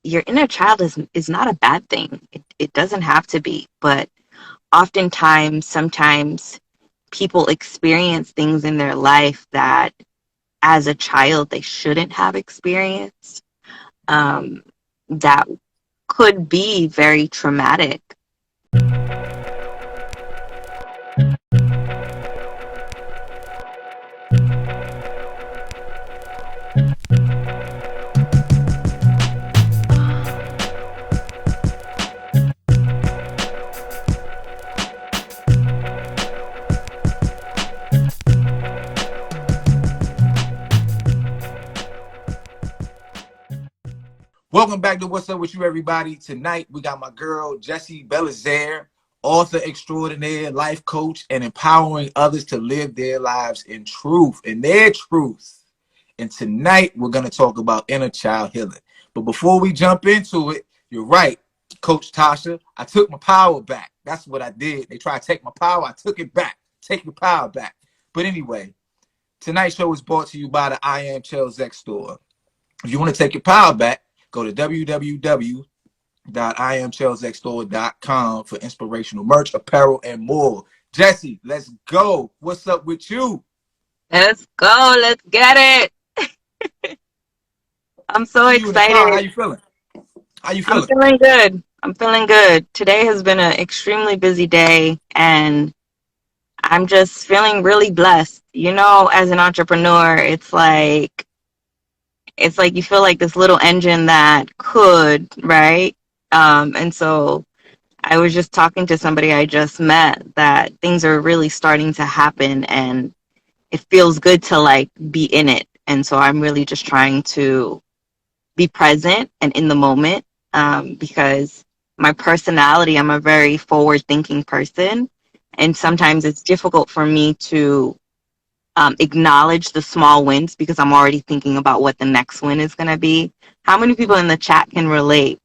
your inner child is not a bad thing. It doesn't have to be, but oftentimes, sometimes people experience things in their life that as a child they shouldn't have experienced, that could be very traumatic. Welcome back to What's Up With You, everybody. Tonight, we got my girl, Gessie Belizaire, author extraordinaire, life coach, and empowering others to live their lives in their truth. And tonight, we're going to talk about inner child healing. But before we jump into it, you're right, Coach Tasha. I took my power back. That's what I did. They tried to take my power. I took it back. Take your power back. But anyway, tonight's show is brought to you by the I Am Chels X store. If you want to take your power back, go to www.iamchelsxstore.com for inspirational merch, apparel, and more. Gessie, let's go. What's up with you? Let's go. Let's get it. I'm I so see you in the car. How excited. you feeling? How you I'm feeling? feeling good. I'm feeling good. Today has been an extremely busy day, and I'm just feeling really blessed. As an entrepreneur, it's like you feel like this little engine that could, right? And so I was just talking to somebody I just met that things are really starting to happen, and it feels good to like be in it. And so I'm really just trying to be present and in the moment, because my personality, I'm a very forward thinking person. And sometimes it's difficult for me to acknowledge the small wins because I'm already thinking about what the next win is going to be. How many people in the chat can relate?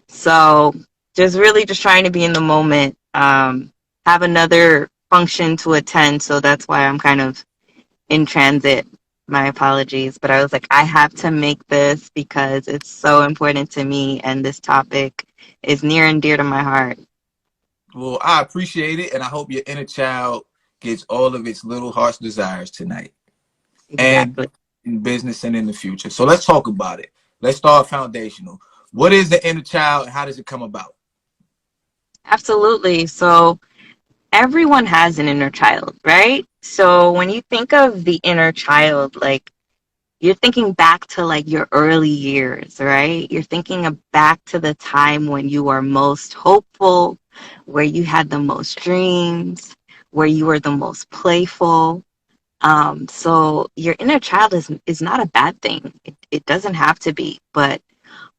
So just really just trying to be in the moment, have another function to attend. So that's why I'm kind of in transit. My apologies. But I was like, I have to make this because it's so important to me. And this topic is near and dear to my heart. Well, I appreciate it, and I hope your inner child gets all of its little heart's desires tonight and Exactly. in business and in the future. So let's talk about it. Let's start foundational. What is the inner child and how does it come about? Absolutely. So everyone has an inner child, right? So when you think of the inner child, like you're thinking back to like your early years, right? You're thinking back to the time when you were most hopeful, where you had the most dreams, where you were the most playful. So your inner child is not a bad thing. It doesn't have to be, but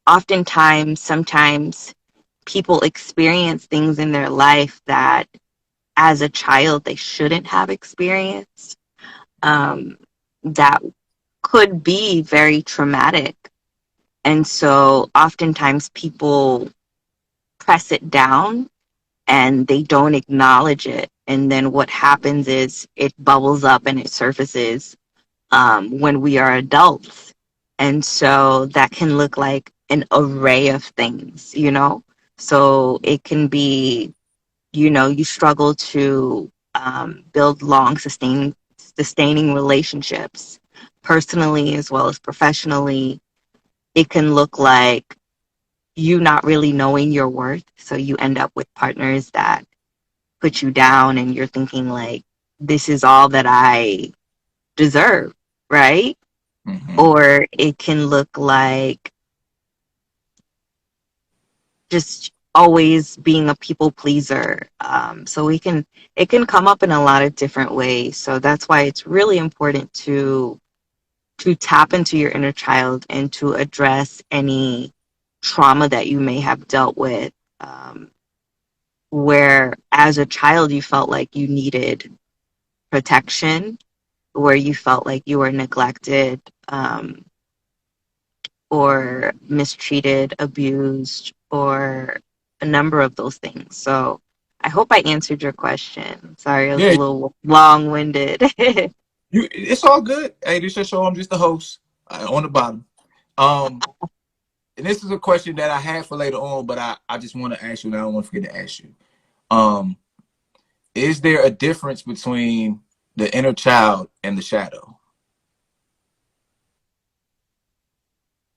oftentimes, sometimes people experience things in their life that as a child they shouldn't have experienced, that could be very traumatic. And so oftentimes people press it down and they don't acknowledge it. And then what happens is it bubbles up and it surfaces, when we are adults. And so that can look like an array of things. So it can be, you struggle to build long, sustaining relationships, personally as well as professionally. It can look like you not really knowing your worth. So you end up with partners that put you down and you're thinking like, this is all that I deserve, right? Mm-hmm. Or it can look like just always being a people pleaser. So it can come up in a lot of different ways. So that's why it's really important to tap into your inner child and to address any trauma that you may have dealt with, where as a child you felt like you needed protection, where you felt like you were neglected, or mistreated, abused, or a number of those things. So I hope I answered your question. Sorry, it was a Yeah, little long winded. it's all good. Hey, this is your show. I'm just the host on the bottom. Um, and this is a question that I had for later on, but I just want to ask you, and I don't want to forget to ask you. Um, is there a difference between the inner child and the shadow?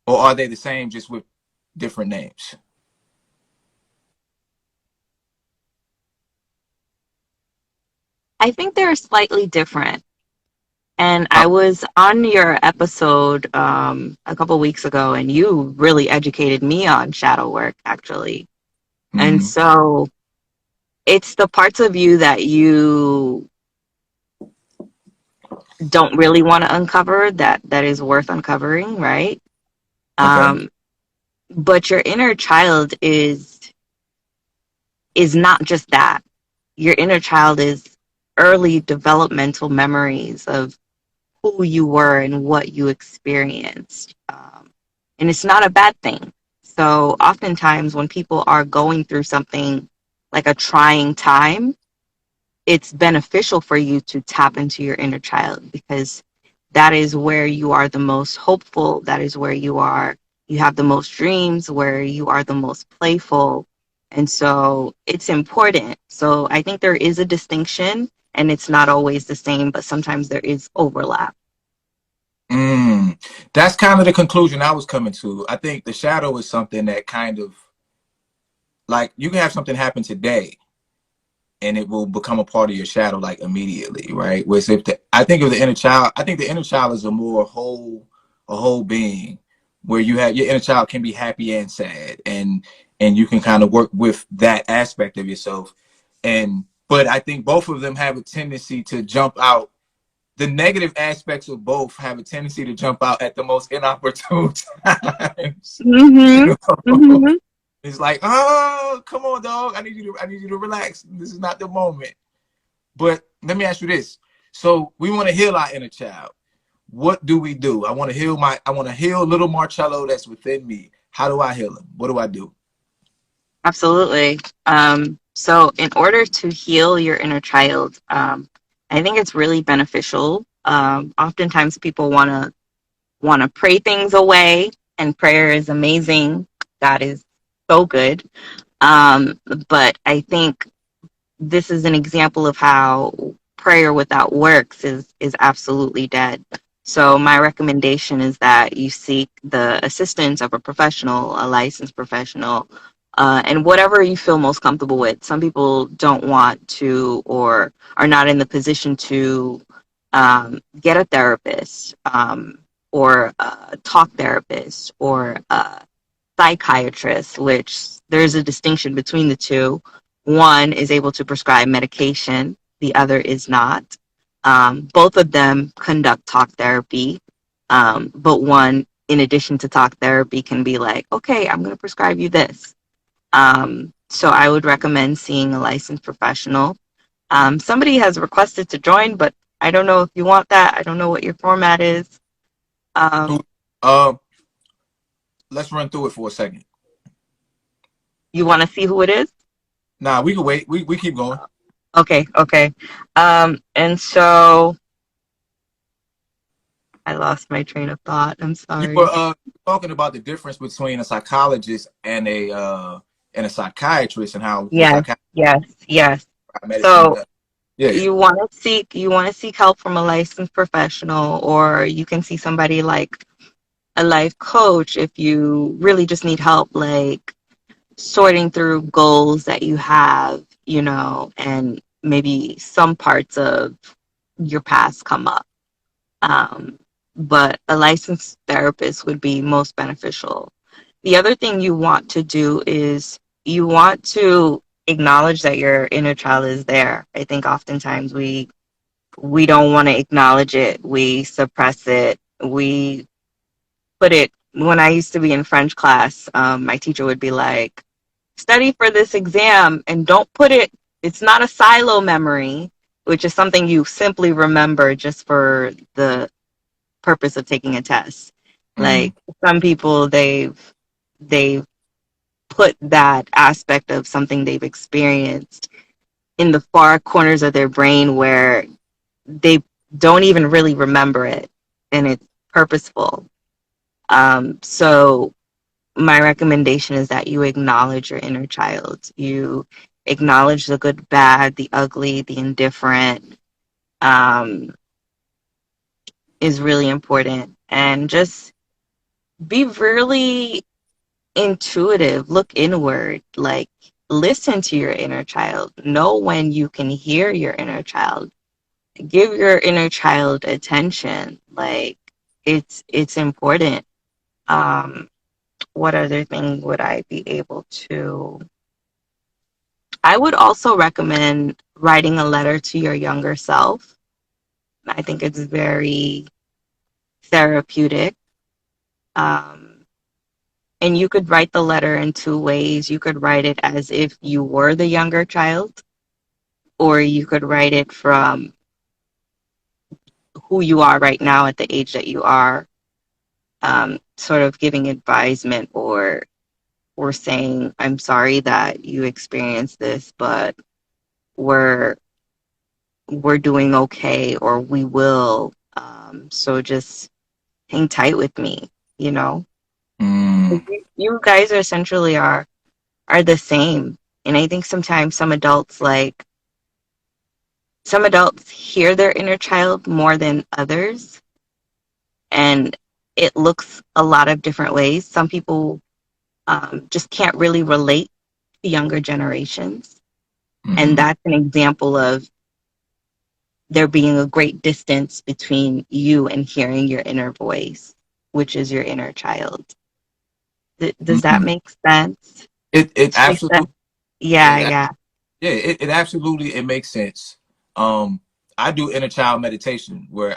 Or are they the same just with different names? I think they're slightly different. And Uh, I was on your episode a couple weeks ago, and you really educated me on shadow work, actually. And mm-hmm. so it's the parts of you that you don't really want to uncover that is worth uncovering, right? Okay. Um, but your inner child is not just that. Your inner child is early developmental memories of who you were and what you experienced. And it's not a bad thing. So oftentimes when people are going through something like a trying time, it's beneficial for you to tap into your inner child because that is where you are the most hopeful. That is where you have the most dreams, where you are the most playful. And so it's important. So I think there is a distinction and it's not always the same, but sometimes there is overlap. Mm. That's kind of the conclusion I was coming to. I think the shadow is something that kind of like you can have something happen today and it will become a part of your shadow like immediately, right? Whereas if I think of the inner child, I think the inner child is a whole being where you have your inner child can be happy and sad, and you can kind of work with that aspect of yourself. And but I think both of them have a tendency to jump out. The negative aspects of both have a tendency to jump out at the most inopportune times. Mm-hmm. You know? Mm-hmm. It's like, oh, come on, dog. I need you to relax. This is not the moment. But let me ask you this. So we want to heal our inner child. What do we do? I want to heal little Marcello that's within me. How do I heal him? What do I do? Absolutely. So in order to heal your inner child, I think it's really beneficial. Oftentimes people want to pray things away, and prayer is amazing. God is so good. Um, but I think this is an example of how prayer without works is absolutely dead. So my recommendation is that you seek the assistance of a professional, a licensed professional, and whatever you feel most comfortable with. Some people don't want to or are not in the position to get a therapist or a talk therapist or a psychiatrist, which there's a distinction between the two. One is able to prescribe medication, the other is not. Both of them conduct talk therapy, but one, in addition to talk therapy, can be like, okay, I'm going to prescribe you this. So I would recommend seeing a licensed professional. Somebody has requested to join, but I don't know if you want that. I don't know what your format is. Um, Uh, let's run through it for a second. you want to see who it is? Nah, we can wait. We keep going. Okay, okay. And so I lost my train of thought. I'm You were sorry. talking about the difference between a psychologist and a psychiatrist and how the Yes, psychiatrist yes, yes. medicine. So Yeah, yeah. you want to seek help from a licensed professional, or you can see somebody like a life coach if you really just need help, like sorting through goals that you have, and maybe some parts of your past come up. Um, but a licensed therapist would be most beneficial. The other thing you want to do is you want to acknowledge that your inner child is there. I think oftentimes we don't want to acknowledge it. We suppress it. We put it. When I used to be in French class, my teacher would be like, "Study for this exam and don't put it. It's not a silo memory." Which is something you simply remember just for the purpose of taking a test. Mm. Like some people, they've put that aspect of something they've experienced in the far corners of their brain where they don't even really remember it, and it's purposeful. So my recommendation is that you acknowledge your inner child. You acknowledge the good, bad, the ugly, the indifferent, um, is really important. And just be really intuitive, look inward, like listen to your inner child, know when you can hear your inner child, give your inner child attention. Like it's important. Um, what other thing would I be able to? I would also recommend writing a letter to your younger self. I think it's very therapeutic. Um, and you could write the letter in two ways. You could write it as if you were the younger child, or you could write it from who you are right now at the age that you are, sort of giving advisement or saying, I'm sorry that you experienced this, but we're we're doing okay, or we will. So just hang tight with me, you know. Mm, You guys are essentially are the same. And I think sometimes some adults hear their inner child more than others, and it looks a lot of different ways. Some people just can't really relate to younger generations. And mm-hmm. that's an example of there being a great distance between you and hearing your inner voice, which is your inner child. Does that Mm-hmm. make sense? It It's just that, absolutely yeah, it, yeah. yeah, it absolutely it makes sense. I do inner child meditation where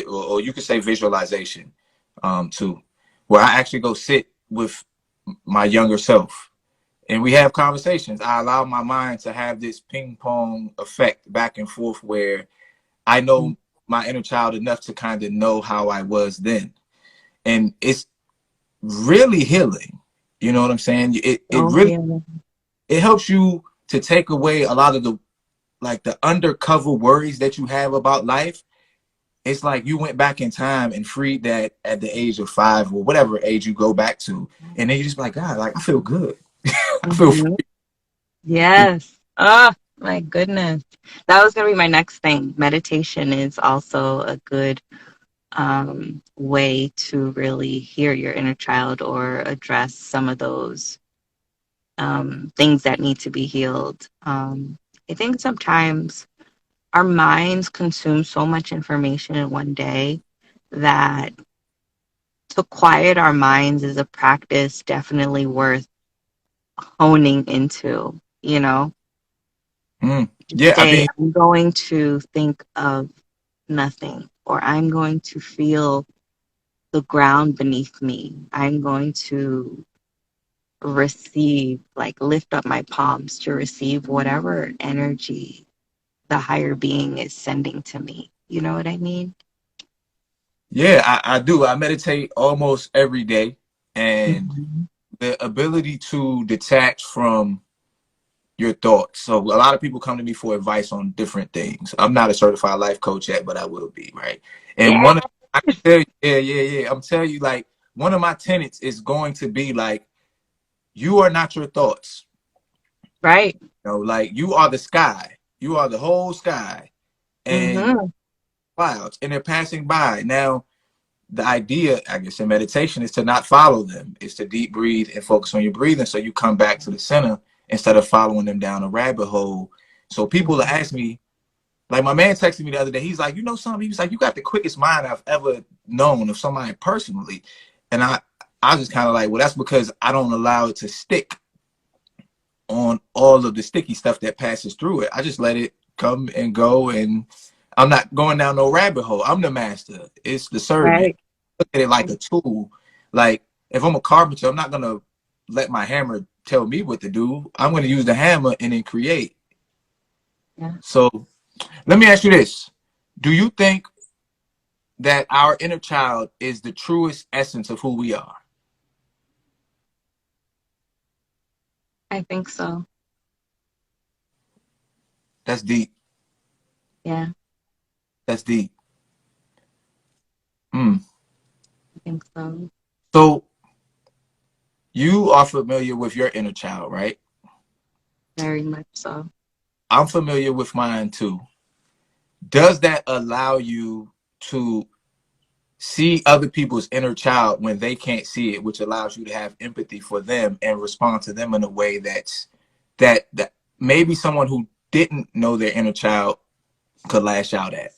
or you could say visualization, too, where I actually go sit with my younger self and we have conversations. I allow my mind to have this ping pong effect back and forth where I know my inner child enough to kind of know how I was then, and it's really healing. You know what I'm saying? It Oh, really yeah. it helps you to take away a lot of the like the undercover worries that you have about life. It's like you went back in time and freed that at the age of 5 or whatever age you go back to, and then you just be like, God, like I feel good. I feel Mhm. free. Yes. Oh, my goodness. That was going to be my next thing. Meditation is also a good way to really hear your inner child or address some of those things that need to be healed. I think sometimes our minds consume so much information in one day that to quiet our minds is a practice definitely worth honing into, you know? Mm. Just Yeah, I say, mean, I'm going to think of nothing, or I'm going to feel the ground beneath me. I'm going to receive, like lift up my palms to receive whatever energy the higher being is sending to me. You know what I mean? yeah, I do. I meditate almost every day, and Mhm. the ability to detach from your thoughts. So a lot of people come to me for advice on different things. I'm not a certified life coach yet, but I will be, right? And Yeah, one of I can tell you, yeah. I'm telling you, like one of my tenets is going to be like, you are not your thoughts. right. You know, like you are the sky. You are the whole sky and Hmm. clouds, and they're passing by. Now, the idea, I guess, in meditation is to not follow them. Is to deep breathe and focus on your breathing, so you come back to the center instead of following them down a rabbit hole. So people will ask me, like my man texted me the other day. He's like, you know something? He was like, you got the quickest mind I've ever known of somebody personally. And I was just kind of like, well, that's because I don't allow it to stick on all of the sticky stuff that passes through it. I just let it come and go, and I'm not going down no rabbit hole. I'm the master. It's the servant. Right. Look at it like a tool. Like if I'm a carpenter, I'm not gonna let my hammer tell me what to do. I'm gonna use the hammer and then create. Yeah, So let me ask you this: do you think that our inner child is the truest essence of who we are? I think so. That's deep. Yeah, That's deep. Mm. I think so. So You are familiar with your inner child, right? Very much so. I'm familiar with mine too. Does that allow you to see other people's inner child when they can't see it, which allows you to have empathy for them and respond to them in a way that maybe someone who didn't know their inner child could lash out at?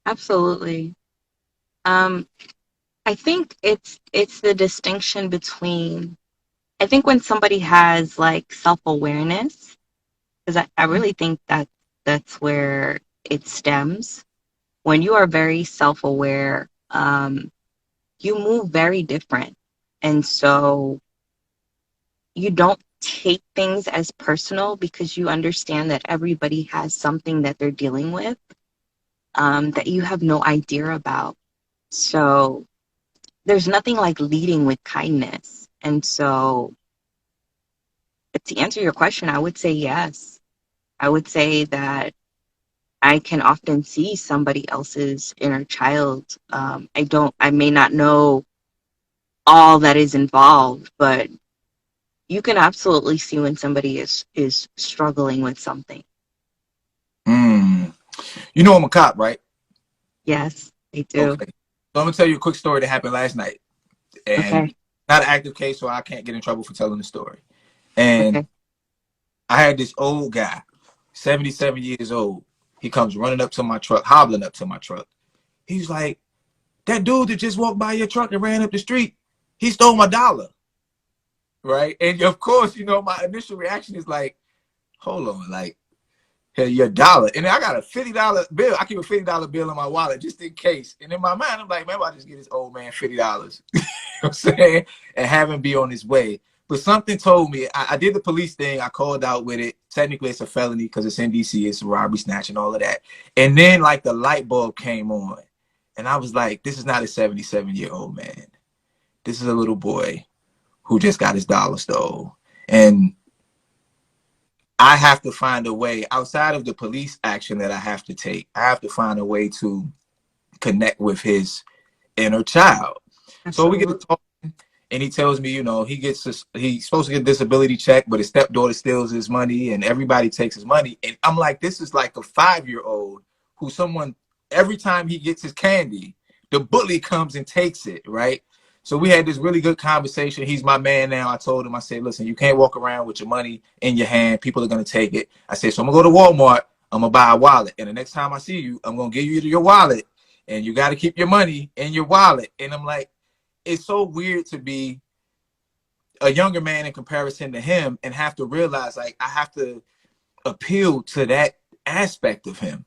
Absolutely. Um, I think it's the distinction between, I think when somebody has like self-awareness, because I really think that that's where it stems. When you are very self-aware, you move very different. And so you don't take things as personal because you understand that everybody has something that they're dealing with, that you have no idea about. So there's nothing like leading with kindness. And so, to answer your question, I would say yes. I would say that I can often see somebody else's inner child. I may not know all that is involved, but you can absolutely see when somebody is struggling with something. Mm. You know I'm a cop, right? Yes, they do. Okay. So I'm gonna tell you a quick story that happened last night, and Okay, not an active case, so I can't get in trouble for telling the story. And okay. I had this old guy, 77 years old. He comes running up to my truck, hobbling up to my truck. He's like, "That dude that just walked by your truck and ran up the street, he stole my dollar." Right? And of course, my initial reaction is like, hold on, like, hey, your dollar. And then I got a $50 bill. I keep a $50 bill in my wallet just in case. And in my mind, I'm like, maybe I just get this old man $50. You know what I'm saying? And have him be on his way. But something told me, I did the police thing. I called out with it. Technically, it's a felony because it's in DC. It's a robbery, snatch, and all of that. And then, like, the light bulb came on. And I was like, this is not a 77-year-old man. This is a little boy who just got his dollar stole. And I have to find a way outside of the police action that I have to take. I have to find a way to connect with his inner child. So we get to Absolutely. talk, and he tells me, he's supposed to get a disability check, but his stepdaughter steals his money, and everybody takes his money. And I'm like, this is like a 5-year-old who someone every time he gets his candy, the bully comes and takes it, right? So we had this really good conversation. He's my man now. I told him, I said, listen, you can't walk around with your money in your hand. People are going to take it. I said, so I'm going to go to Walmart. I'm going to buy a wallet. And the next time I see you, I'm going to give you your wallet. And you got to keep your money in your wallet. And I'm like, it's so weird to be a younger man in comparison to him and have to realize, like, I have to appeal to that aspect of him.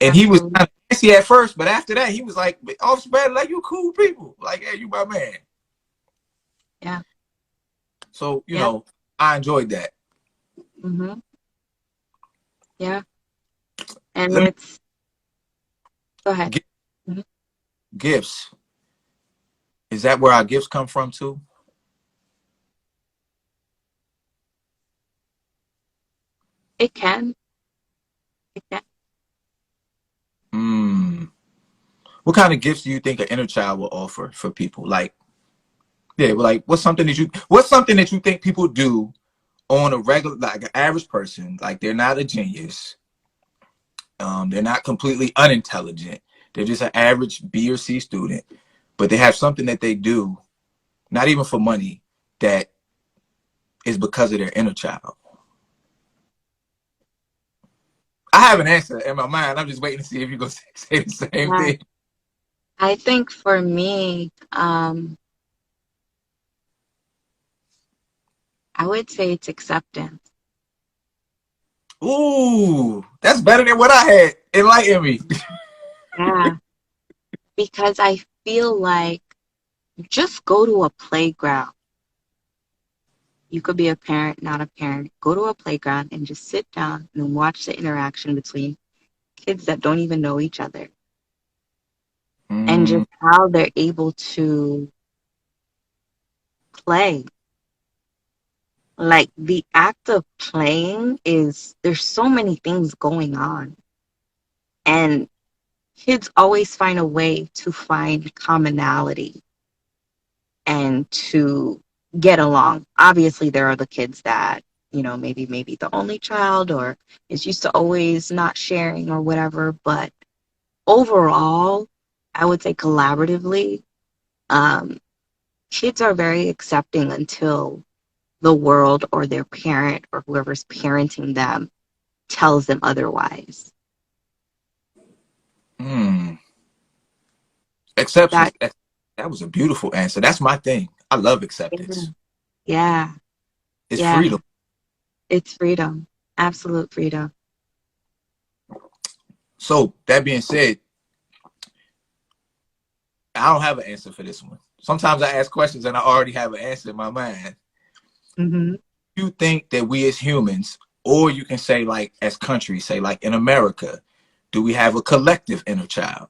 And he was Absolutely. kind of messy at first, but after that, he was like, Officer Bradley, like, you cool people. Like, hey, you my man. Yeah. So, Yeah. I enjoyed that. Mm-hmm. Yeah. And Let me it's, go ahead. get Mhm. gifts. Is that where our gifts come from too? It can. It can. Mm. What kind of gifts do you think an inner child will offer for people? Like, yeah, like what's something that you think people do on a regular, like an average person, like they're not a genius, they're not completely unintelligent, they're just an average B or C student, but they have something that they do, not even for money, that is because of their inner child. I have an answer in my mind. I'm just waiting to see if you're gonna say the same Yeah. thing. I think for me, I would say it's acceptance. Ooh, that's better than what I had. Enlighten me. Yeah. Because I feel like just go to a playground. You could be a parent, not a parent. Go to a playground and just sit down and watch the interaction between kids that don't even know each other and Mm, just how they're able to play. Like the act of playing is, there's so many things going on. And kids always find a way to find commonality. and to get along. Obviously, there are the kids that, maybe the only child or is used to always not sharing or whatever. But overall, I would say collaboratively, um, kids are very accepting until the world or their parent or whoever's parenting them tells them otherwise. Mm. Acceptance. That, That was a beautiful answer. That's my thing. I love yeah, acceptance. yeah, It's yeah, freedom. it's freedom, absolute freedom. So that being said, I don't have an answer for this one. Sometimes I ask questions and I already have an answer in my mind. Hmm. You think that we as humans, or you can say like as countries, say like in America, do we have a collective inner child?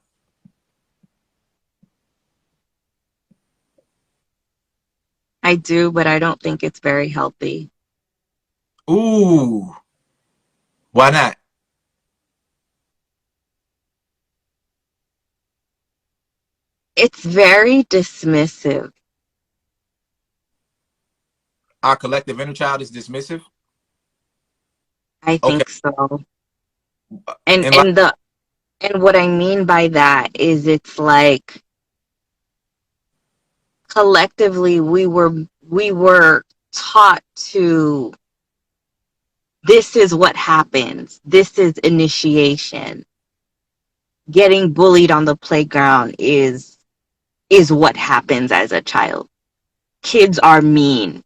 I do, but I don't think it's very healthy. Ooh, why not? It's very dismissive. Our collective inner child is dismissive. I Okay, think so. And and like, and the and what I mean by that is it's like collectively we were taught to, this is what happens. This is initiation. Getting bullied on the playground is what happens as a child. Kids are mean.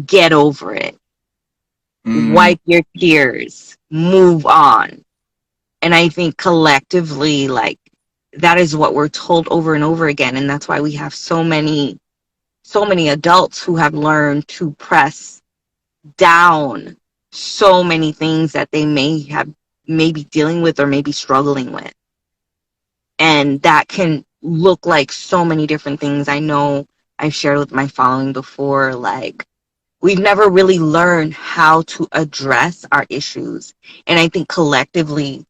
Get over it. mm, Wipe your tears. Move on. And I think collectively, like, that is what we're told over and over again. And that's why we have so many adults who have learned to press down so many things that they may be dealing with or maybe struggling with. And that can look like so many different things. I know I've shared with my following before, like, we've never really learned how to address our issues. And I think collectively,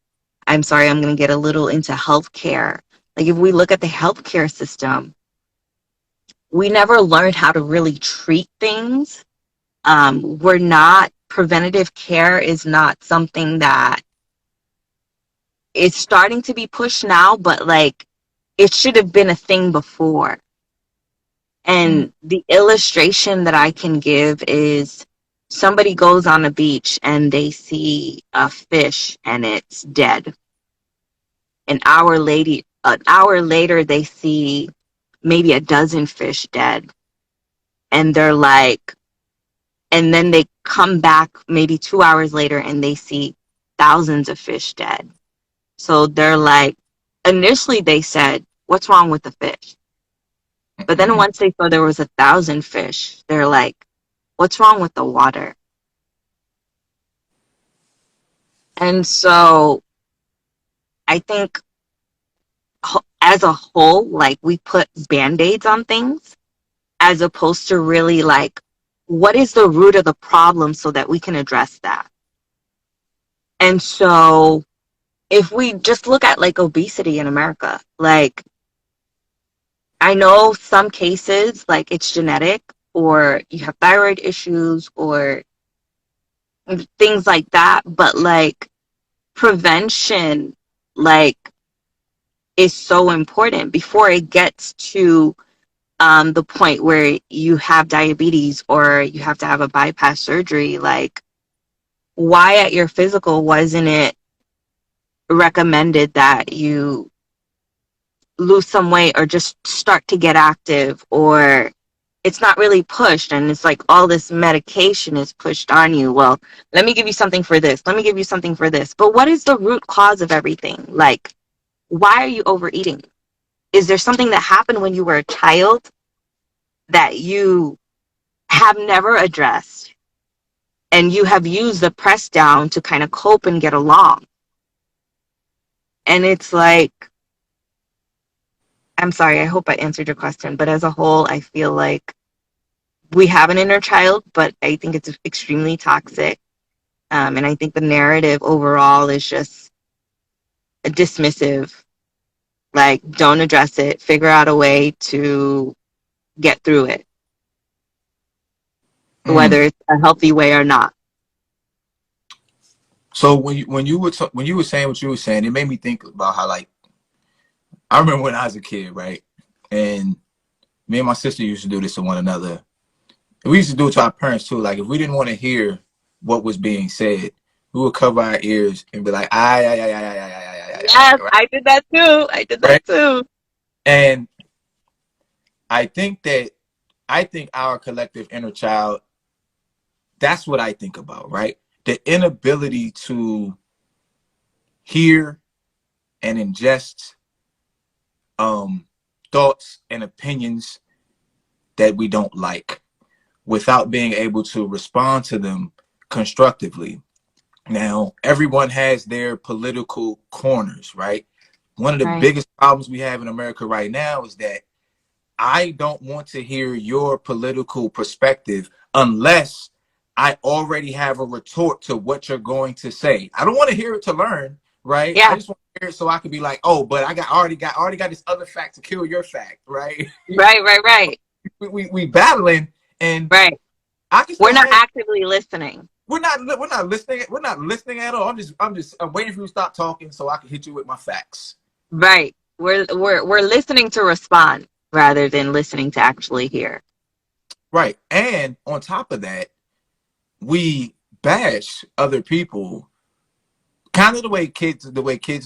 I'm sorry, I'm going to get a little into healthcare. Like, if we look at the healthcare system, we never learned how to really treat things. We're not, preventative care is not something that is starting to be pushed now, but like, it should have been a thing before. mm, And the illustration that I can give is somebody goes on a beach and they see a fish and it's dead. An hour later, they see maybe a dozen fish dead. And they're like, and then they come back maybe 2 hours later and they see thousands of fish dead. So they're like, initially they said, what's wrong with the fish? But then mm, once they saw there was 1,000 fish, they're like, what's wrong with the water? And so I think as a whole, like, we put band-aids on things as opposed to really like, what is the root of the problem so that we can address that? And so if we just look at like obesity in America, like, I know some cases like it's genetic or you have thyroid issues or things like that, but like prevention, like, is so important before it gets to the point where you have diabetes or you have to have a bypass surgery. Like, why at your physical wasn't it recommended that you lose some weight or just start to get active? Or it's not really pushed and it's like all this medication is pushed on you. Well, let me give you something for this. Let me give you something for this. But what is the root cause of everything? Like, why are you overeating? Is there something that happened when you were a child that you have never addressed and you have used the press down to kind of cope and get along? And it's like, I'm sorry, I hope I answered your question, but as a whole, I feel like we have an inner child, but I think it's extremely toxic. And I think the narrative overall is just dismissive. Like, don't address it, figure out a way to get through it. Mm. whether it's a healthy way or not. So when you were saying what you were saying, it made me think about how, like, I remember when I was a kid, right? And me and my sister used to do this to one another. And we used to do it to our parents too. Like, if we didn't want to hear what was being said, we would cover our ears and be like, Yes, right? I did that too. I did Right? that too. And I think that I think our collective inner child, that's what I think about, right? The inability to hear and ingest um thoughts and opinions that we don't like without being able to respond to them constructively. Now, everyone has their political corners, right? One of the Right. biggest problems we have in America right now is that I don't want to hear your political perspective unless I already have a retort to what you're going to say. I don't want to hear it to learn, right? I Yeah. just want to hear it so I can be like, oh, but I already got this other fact to kill your fact, right? Right, right, right. we battling, and Right. I can We're still not say actively listening. we're not listening at all. I'm waiting for you to stop talking so I can hit you with my facts. Right. We're listening to respond rather than listening to actually hear. Right. And on top of that, we bash other people kind of the way kids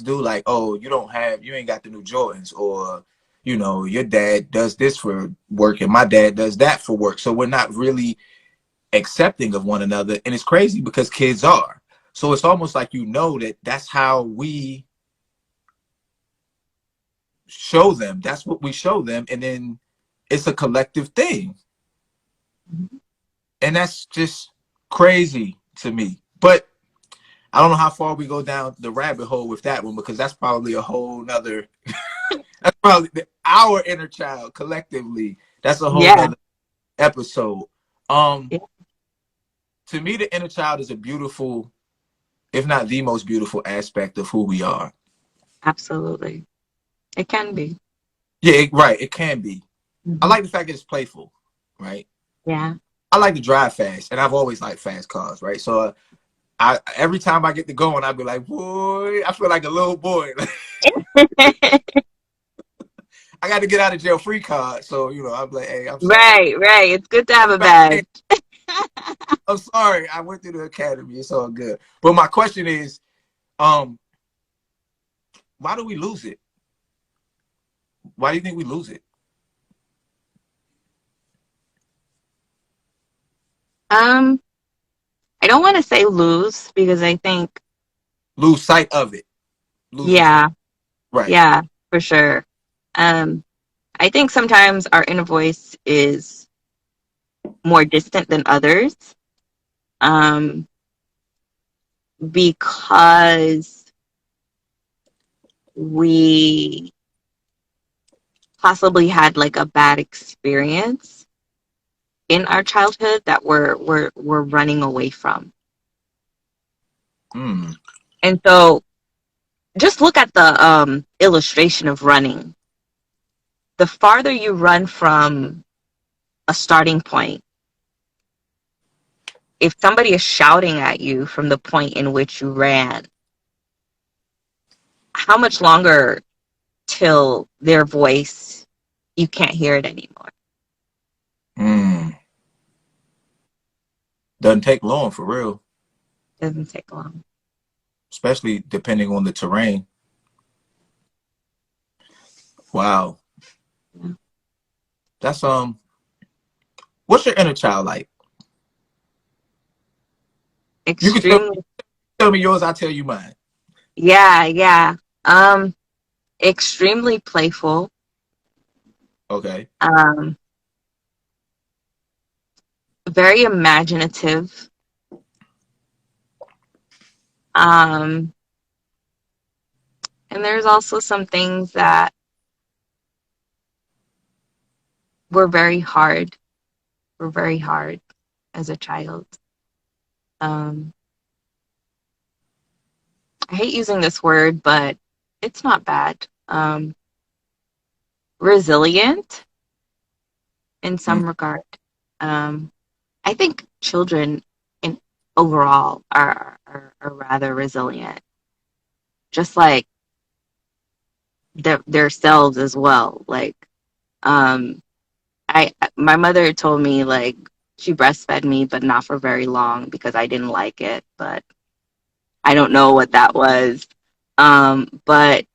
do, like, oh, you ain't got the new Jordans, or your dad does this for work and my dad does that for work. So we're not really accepting of one another. And it's crazy because kids are. So it's almost like that that's how we show them. That's what we show them. And then it's a collective thing. And that's just crazy to me. But I don't know how far we go down the rabbit hole with that one, because that's probably a whole nother, that's probably our inner child collectively. That's a whole Yeah. nother episode. Um, Yeah. to me, the inner child is a beautiful, if not the most beautiful aspect of who we are. Absolutely. It can be. Yeah, right. It can be. I Hmm. like the fact that it's playful, right? Yeah. I like to drive fast, and I've always liked fast cars, right? So I every time I get to going, I'll be like, boy, I feel like a little boy. I got to get out of jail free card, so I'm like, hey, I'm sorry. Right, right. It's good to have Come a back in. badge. I'm sorry. I went through the academy. It's all good. But my question is, um, why do we lose it? Why do you think we lose it? Um, I don't want to say lose because I think, Lose sight of it. Lose it. yeah, Right. yeah, for sure. Um, I think sometimes our inner voice is more distant than others, um, because we possibly had like a bad experience in our childhood that we're running away from. Mm. And so just look at the illustration of running. The farther you run from a starting point, if somebody is shouting at you from the point in which you ran, how much longer till their voice you can't hear it anymore? Mm. Doesn't take long for real, It doesn't take long. especially depending on the terrain. Wow. Yeah. That's what's your inner child like? You can Extremely. tell me yours, I'll tell you mine. Yeah, yeah. Um, extremely playful. Okay. Um, very imaginative. Um, and there's also some things that were very hard. Were very hard as a child. Um, I hate using this word, but it's not bad. Resilient in Mm. some regard. Um, I think children in overall are rather resilient, just like their selves as well. Like, um, my mother told me like she breastfed me, but not for very long because I didn't like it. But I don't know what that was. But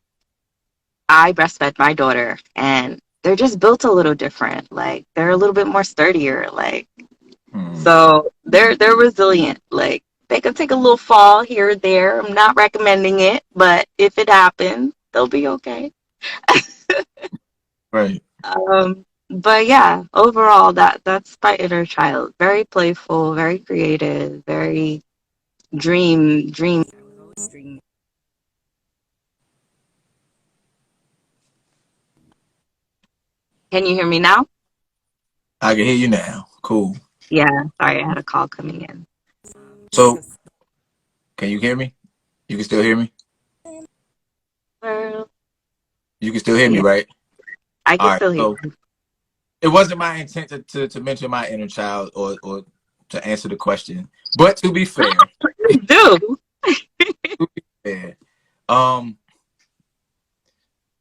I breastfed my daughter, and they're just built a little different. Like they're a little bit more sturdier. Like Hmm. so they're resilient. Like they could take a little fall here or there. I'm not recommending it, but if it happens, they'll be okay. Right. But yeah, overall, that's my inner child. Very playful, very creative, very dream. I was always dreaming. Can you hear me now? I can hear you now. Cool. Yeah, sorry, I had a call coming in. So, can you hear me? You can still hear me? Well, You can still hear me, yeah, right? I All can right. still hear So, you. it wasn't my intent to mention my inner child or to answer the question. But to be fair, Please do. to be fair, um,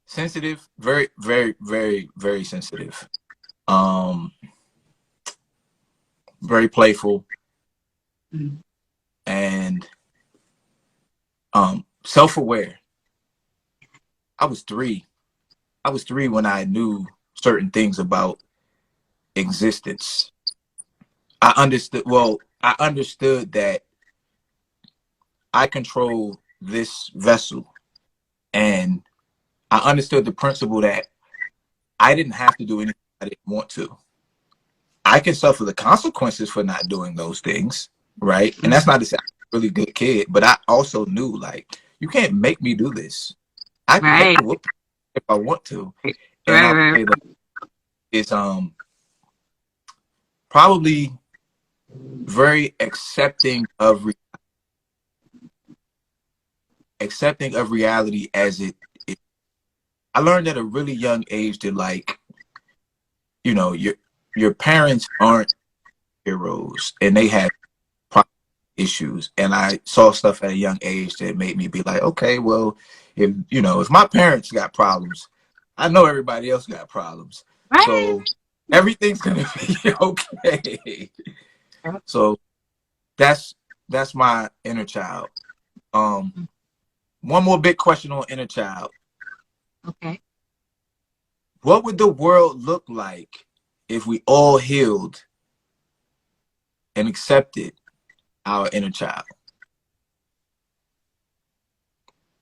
sensitive, very, very, very, very sensitive. Um, very playful Mm. and self-aware. I was 3. I was 3 when I knew certain things about existence. I understood that I control this vessel, and I understood the principle that I didn't have to do anything I didn't want to. I can suffer the consequences for not doing those things, right? And that's Mm. not to say I'm a really good kid, but I also knew like you can't make me do this. I can take Right, a whoop if I want to, and right, I right. say that it's probably very accepting of reality as it. I learned at a really young age that like you know your parents aren't heroes and they have issues, and I saw stuff at a young age that made me be like, okay, well, if my parents got problems, I know everybody else got problems, Right. so everything's gonna be okay. So that's that's my inner child. Um, one more big question on inner child: Okay. what would the world look like if we all healed and accepted our inner child?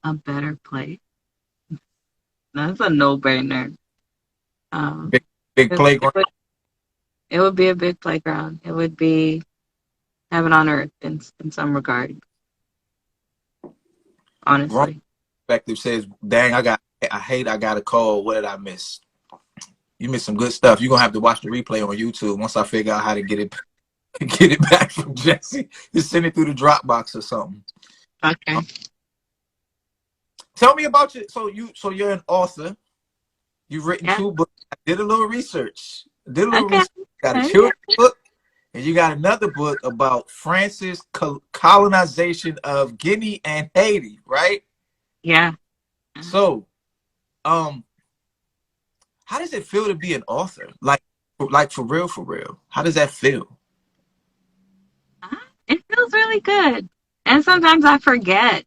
A better place. That's a no-brainer. Um, Big big 'Cause playground. it would be a big playground. It would be heaven on earth in some regard, Grown honestly. perspective says, "Dang, I got a call. What did I miss? You missed some good stuff. You're gonna have to watch the replay on YouTube once I figure out how to get it get it back from Jesse. Just send it through the Dropbox or something." Okay. Tell me about you. So you're an author. You've written Yeah. 2 books. I did a little research. Did a little Okay. research. You got a Okay. children's book, and you got another book about France's colonization of Guinea and Haiti, right? Yeah. So, um, how does it feel to be an author? Like for real, for real. How does that feel? It feels really good. And sometimes I forget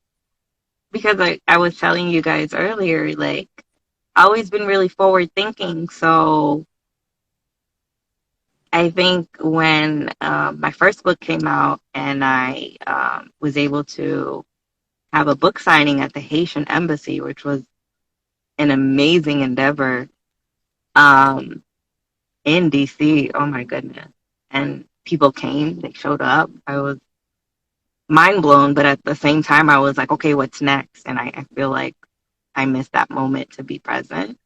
because I was telling you guys earlier, like, I always been really forward thinking. So I think when my first book came out and I was able to have a book signing at the Haitian embassy, which was an amazing endeavor um, in DC. Oh my goodness. And people came, they showed up. I was mind blown, but at the same time, I was like, okay, what's next? And I feel like I missed that moment to be present.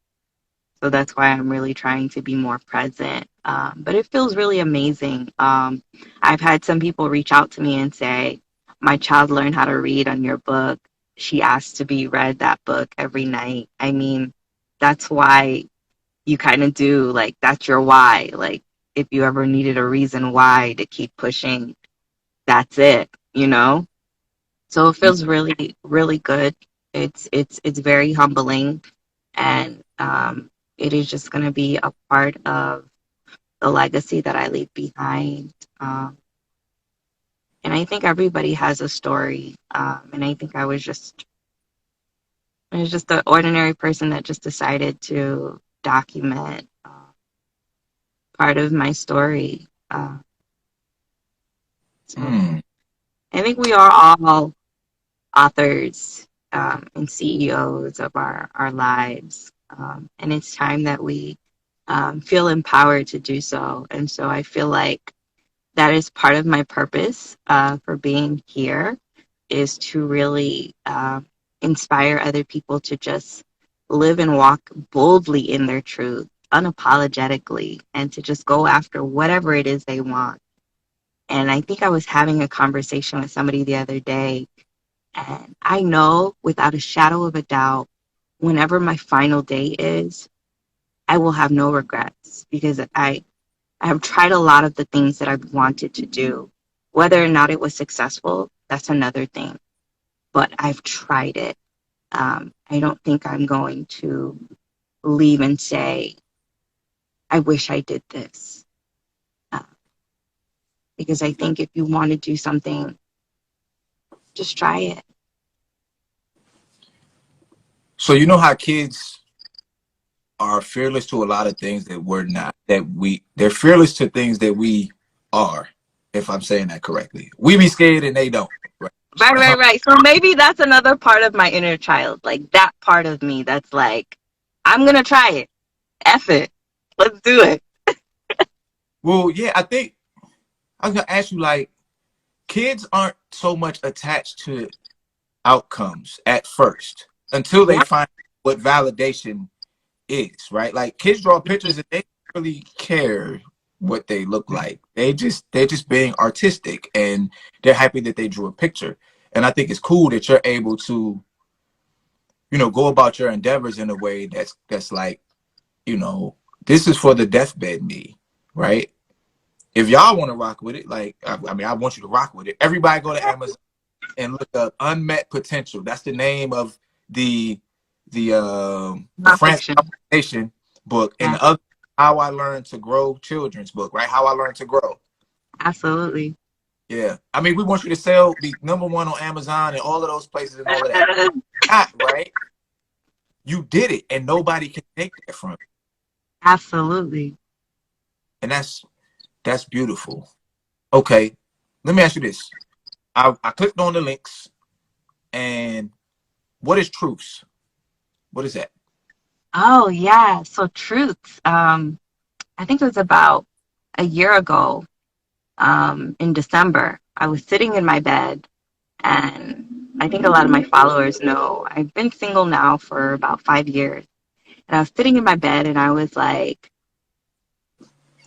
So that's why I'm really trying to be more present. But it feels really amazing. I've had some people reach out to me and say, my child learned how to read on your book. She asked to be read that book every night. I mean, that's why you kind of do, like, that's your why. Like, if you ever needed a reason why to keep pushing, that's it, you know? So it feels really, really good. It's very humbling, and it is just going to be a part of the legacy that I leave behind. Um, and I think everybody has a story. And I think I was just an ordinary person that just decided to document part of my story. So Mm. I think we are all authors and CEOs of our lives. And it's time that we feel empowered to do so. And so I feel like that is part of my purpose for being here, is to really inspire other people to just live and walk boldly in their truth, unapologetically, and to just go after whatever it is they want. And I think I was having a conversation with somebody the other day, and I know without a shadow of a doubt, whenever my final day is, I will have no regrets because I have tried a lot of the things that I've wanted to do. Whether or not it was successful, that's another thing. But I've tried it. I don't think I'm going to leave and say, I wish I did this. Uh, because I think if you want to do something, just try it. So you know how kids are fearless to a lot of things that we're not. They're fearless to things that we are. If I'm saying that correctly, we be scared and they don't. Right. Right, right, right. So maybe that's another part of my inner child. Like that part of me that's like, I'm going to try it. F it. Let's do it. Well, yeah, I think I was gonna ask you, like, kids aren't so much attached to outcomes at first until they Yep. find what validation is, right? Like kids draw pictures and they don't really care what they look like. They're just being artistic and they're happy that they drew a picture. And I think it's cool that you're able to, go about your endeavors in a way that's like, this is for the deathbed me, right? If y'all want to rock with it, like I mean, I want you to rock with it. Everybody go to Amazon and look up "Unmet Potential." That's the name of the the Francis Nonfiction. Foundation book, and Yeah, the other "How I Learned to Grow" children's book, right? How I Learned to Grow. absolutely. Yeah, I mean, we want you to sell, be #1 on Amazon and all of those places and all of that. Not right. You did it, and nobody can take that from you, Absolutely. and that's beautiful. Okay, let me ask you this. I clicked on the links, and what is truce? What is that? Oh, yeah. So, truth. I think it was about a year ago, in December. I was sitting in my bed, and I think a lot of my followers know I've been single now for about 5 years. And I was sitting in my bed, and I was like,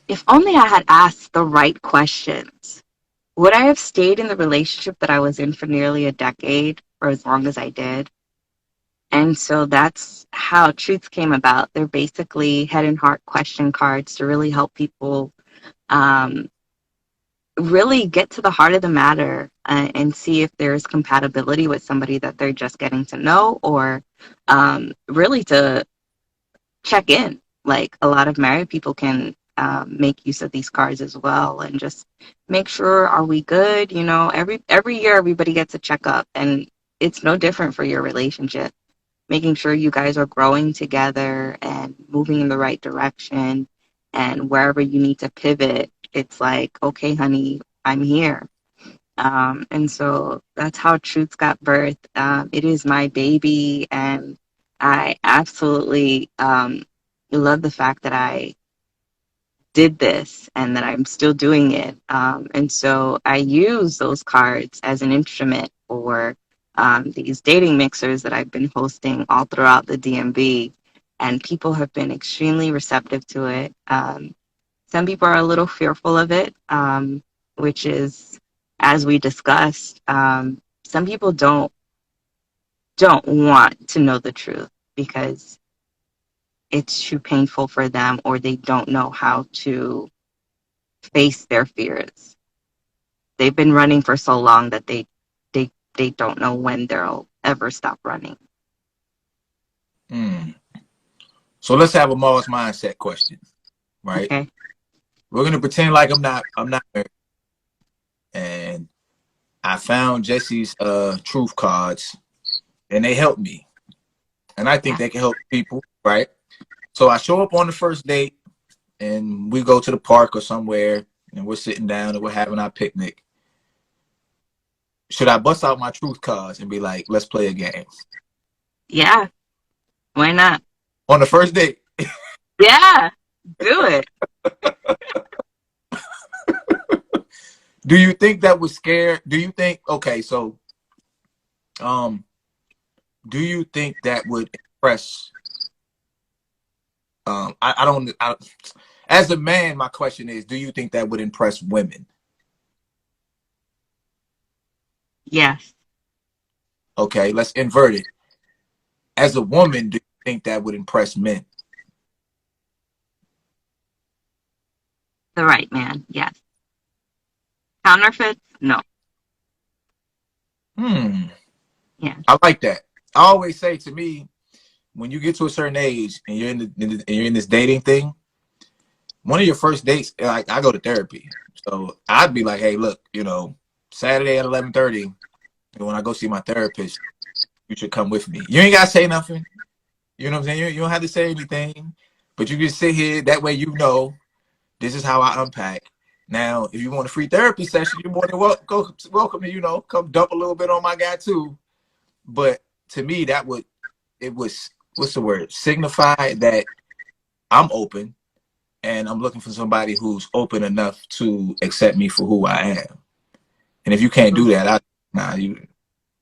if only I had asked the right questions, would I have stayed in the relationship that I was in for nearly a decade, for as long as I did? And so that's how Truths came about. They're basically head and heart question cards to really help people um, really get to the heart of the matter and see if there's compatibility with somebody that they're just getting to know, or really to check in. Like a lot of married people can make use of these cards as well, and just make sure, are we good? You know, every year everybody gets a checkup, and it's no different for your relationship, making sure you guys are growing together and moving in the right direction. And wherever you need to pivot, it's like, okay, honey, I'm here. And so that's how Truths got birthed. It is my baby, and I absolutely love the fact that I did this and that I'm still doing it. And so I use those cards as an instrument for these dating mixers that I've been hosting all throughout the DMV. And people have been extremely receptive to it. Some people are a little fearful of it, which is, as we discussed, some people don't want to know the truth because it's too painful for them, or they don't know how to face their fears. They've been running for so long that they don't know when they'll ever stop running. Mm. So let's have a Mars mindset question, right? Okay. We're gonna pretend like I'm not married, and I found Jesse's truth cards, and they helped me, and I think Yeah. they can help people, right? So I show up on the first date, and we go to the park or somewhere, and we're sitting down and we're having our picnic. Should I bust out my truth cards and be like, let's play a game Yeah. Why not? on the first date? Yeah. Do it. Do you think that would scare? Do you think, okay, so um, do you think that would impress? I don't. As a man, my question is, do you think that would impress women? Yes. Okay, let's invert it. As a woman, do you think that would impress men? The right man. Yes. Counterfeits? No. Hmm. Yeah. I like that. I always say, to me, when you get to a certain age and you're in this dating thing, one of your first dates, like, I go to therapy. So I'd be like, hey, look, Saturday at 11:30, when I go see my therapist, you should come with me. You ain't gotta say nothing. You know what I'm saying? You don't have to say anything, but you can sit here. That way, this is how I unpack. Now, if you want a free therapy session, you're more than welcome to, come dump a little bit on my guy too. But to me, it was, what's the word? Signify that I'm open and I'm looking for somebody who's open enough to accept me for who I am. And if you can't do that,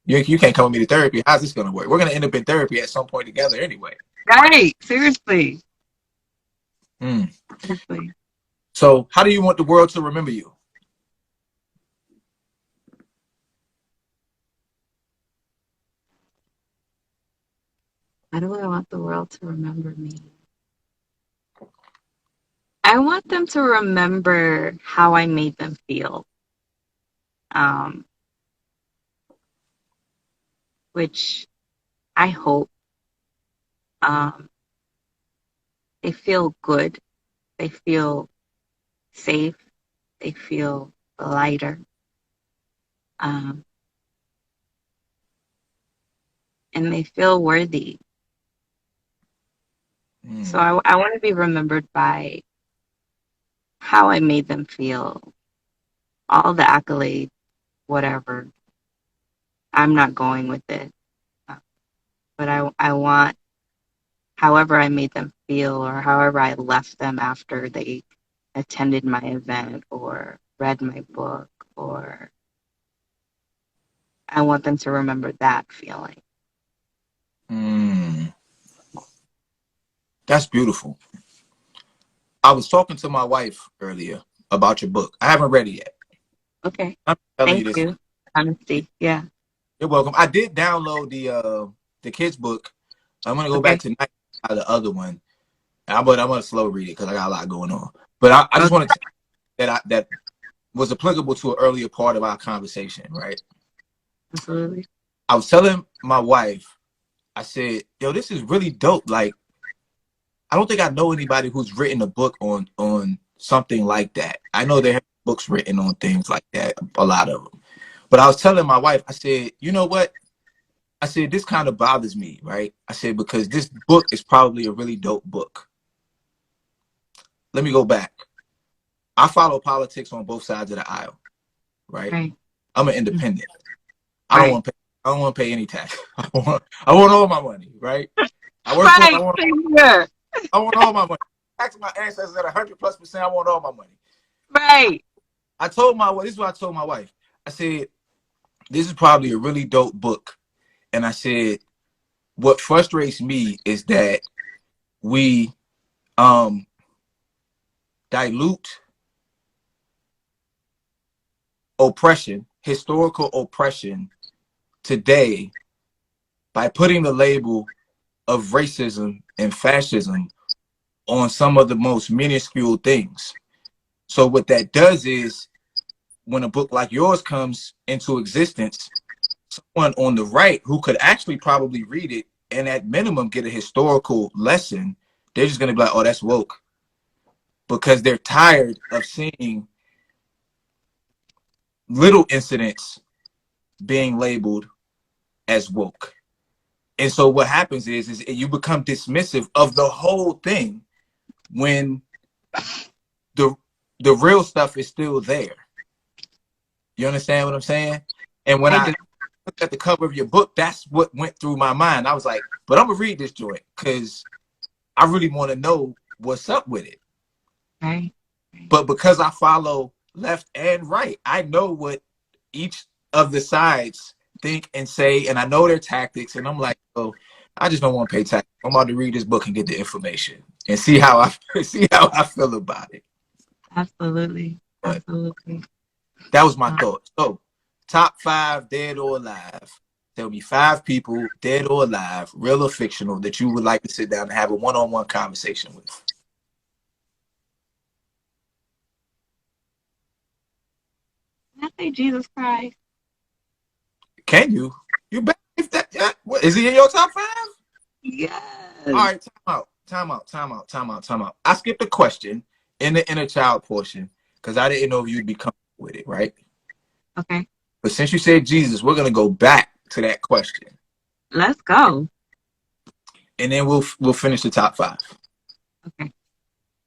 you can't come with me to therapy. How's this gonna work? We're gonna end up in therapy at some point together anyway. Right. Seriously. Mm. Seriously. So, how do you want the world to remember you? How do I want the world to remember me? I want them to remember how I made them feel. Um, which I hope um, they feel good, they feel safe, they feel lighter, um, and they feel worthy. So Mm. I want to be remembered by how I made them feel, all the accolades, whatever. I'm not going with it, uh, but I want however I made them feel or however I left them after they attended my event or read my book, or I want them to remember that feeling. Mm. That's beautiful. I was talking to my wife earlier about your book. I haven't read it yet. Okay. I'm telling you Thank this. you. Honesty. Yeah. You're welcome. I did download the kids book. I'm gonna go back Okay. tonight to the other one. I'm gonna slow read it because I got a lot going on. But I just Okay. wanted to that was applicable to an earlier part of our conversation, right? Absolutely. I was telling my wife, I said, yo, this is really dope. Like, I don't think I know anybody who's written a book on something like that. I know there have books written on things like that, a lot of them. But I was telling my wife, I said, you know what? I said, this kind of bothers me, right? I said, because this book is probably a really dope book. Let me go back. I follow politics on both sides of the aisle, right? Right. I'm an Mm. independent. I don't Right. want to pay. I don't want to pay any tax. I want all my money, right? I work for. Right. Same here. I want all my money. Tax my ancestors at 100+%. I want all my money. Right. I told my wife. This is what I told my wife. I said, this is probably a really dope book, and I said, what frustrates me is that we um dilute oppression, historical oppression today by putting the label of racism and fascism on some of the most minuscule things. So what that does is when a book like yours comes into existence, someone on the right who could actually probably read it and at minimum get a historical lesson, they're just going to be like, oh, that's woke, because they're tired of seeing little incidents being labeled as woke. And so what happens is you become dismissive of the whole thing when the the real stuff is still there. You understand what I'm saying? And when I I do. looked at the cover of your book, that's what went through my mind. I was like, but I'm gonna read this joint because I really want to know what's up with it. Right. But because I follow left and right, I know what each of the sides think and say, and I know their tactics. And I'm like, oh, I just don't want to pay tax. I'm about to read this book and get the information and see how I see how I feel about it. Absolutely. But Absolutely. that was my Uh, thought. So, top 5, dead or alive. Tell me 5 people, dead or alive, real or fictional, that you would like to sit down and have a one-on-one conversation with. I say Jesus Christ. Can you? You bet. If that, yeah. What, is he in your top 5? All Yes. right, time out. I skipped a question in the inner child portion because I didn't know if you'd be comfortable with it, right? Okay. But since you said Jesus, we're gonna go back to that question, Let's go. and then we'll finish the top 5. Okay.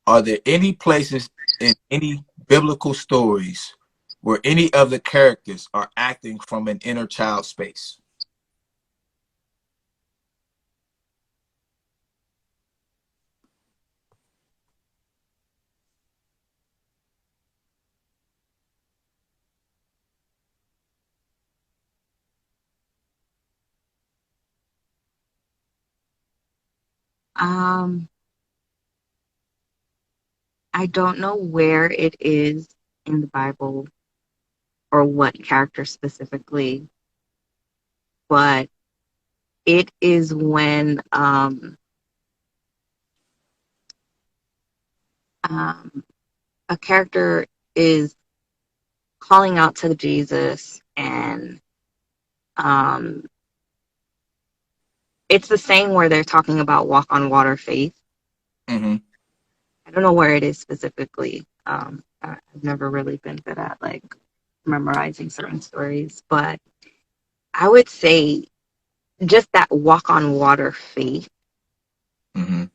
Are there any places in any biblical stories where any of the characters are acting from an inner child space? Um, I don't know where it is in the Bible or what character specifically, but it is when um, a character is calling out to Jesus, and um, it's the same where they're talking about walk on water faith. Mm-hmm. I don't know where it is specifically. I've never really been good at like memorizing certain stories, but I would say just that walk on water faith. Mm-hmm.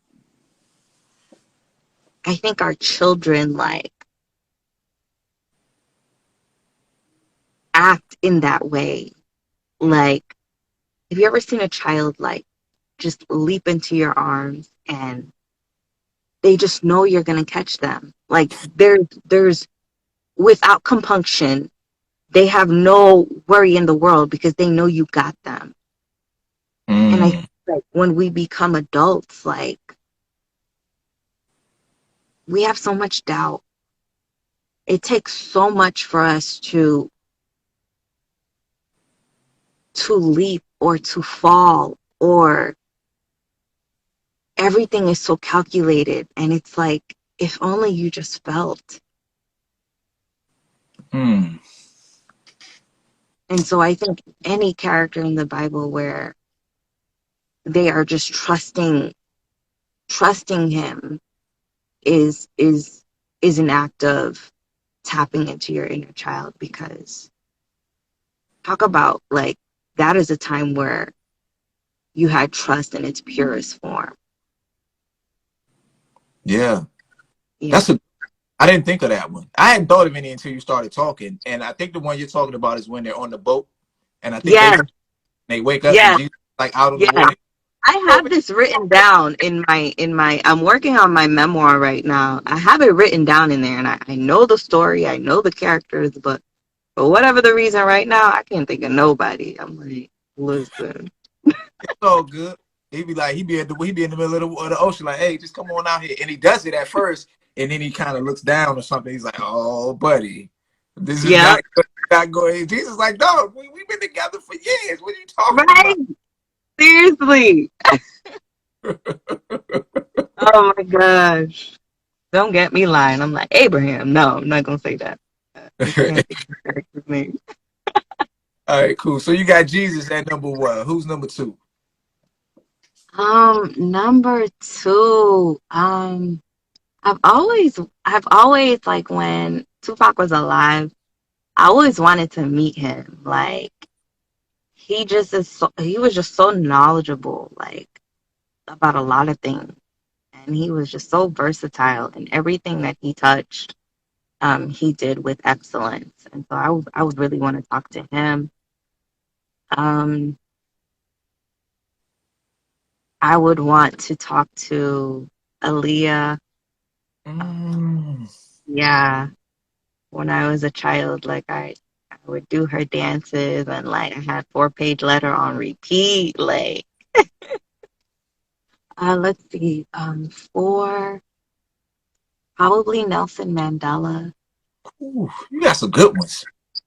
I think our children like act in that way. Like, have you ever seen a child like just leap into your arms and they just know you're gonna catch them? Like there's without compunction, they have no worry in the world because they know you got them. And I think Mm. like when we become adults, like we have so much doubt. It takes so much for us to leap or to fall, or everything is so calculated, and it's like if only you just felt. Mm. And so I think any character in the Bible where they are just trusting him is an act of tapping into your inner child, because talk about like that is a time where you had trust in its purest form. Yeah, Yeah. that's a. I didn't think of that one. I hadn't thought of any until you started talking, and I think the one you're talking about is when they're on the boat, and I think Yeah. they wake up and Yeah. Jesus like out on the Yeah. water. I have this written down in my I'm working on my memoir right now. I have it written down in there, and I know the story, I know the characters, but for whatever the reason right now, I can't think of nobody. I'm like, listen. It's all good. He be in the middle of the ocean, like, hey, just come on out here. And he does it at first, and then he kind of looks down or something. He's like, oh, buddy, this is Yep. not going. Jesus, like, dog, we've been together for years. What are you talking Right. about? Seriously. Oh my gosh. Don't get me lying. I'm like, Abraham. No, I'm not gonna say that. I All can't think of the character's name. right, cool. So you got Jesus at number one. Who's number two? Number two. I've always like when Tupac was alive, I always wanted to meet him. Like he was just so knowledgeable, like about a lot of things, and he was just so versatile in everything that he touched. He did with excellence, and so I would really want to talk to him. Um, I would want to talk to Aaliyah. Mm, Yeah, when I was a child, like I would do her dances and like I had 4 page letter on repeat. Like, let's see, four, probably Nelson Mandela. ooh, you got some good ones.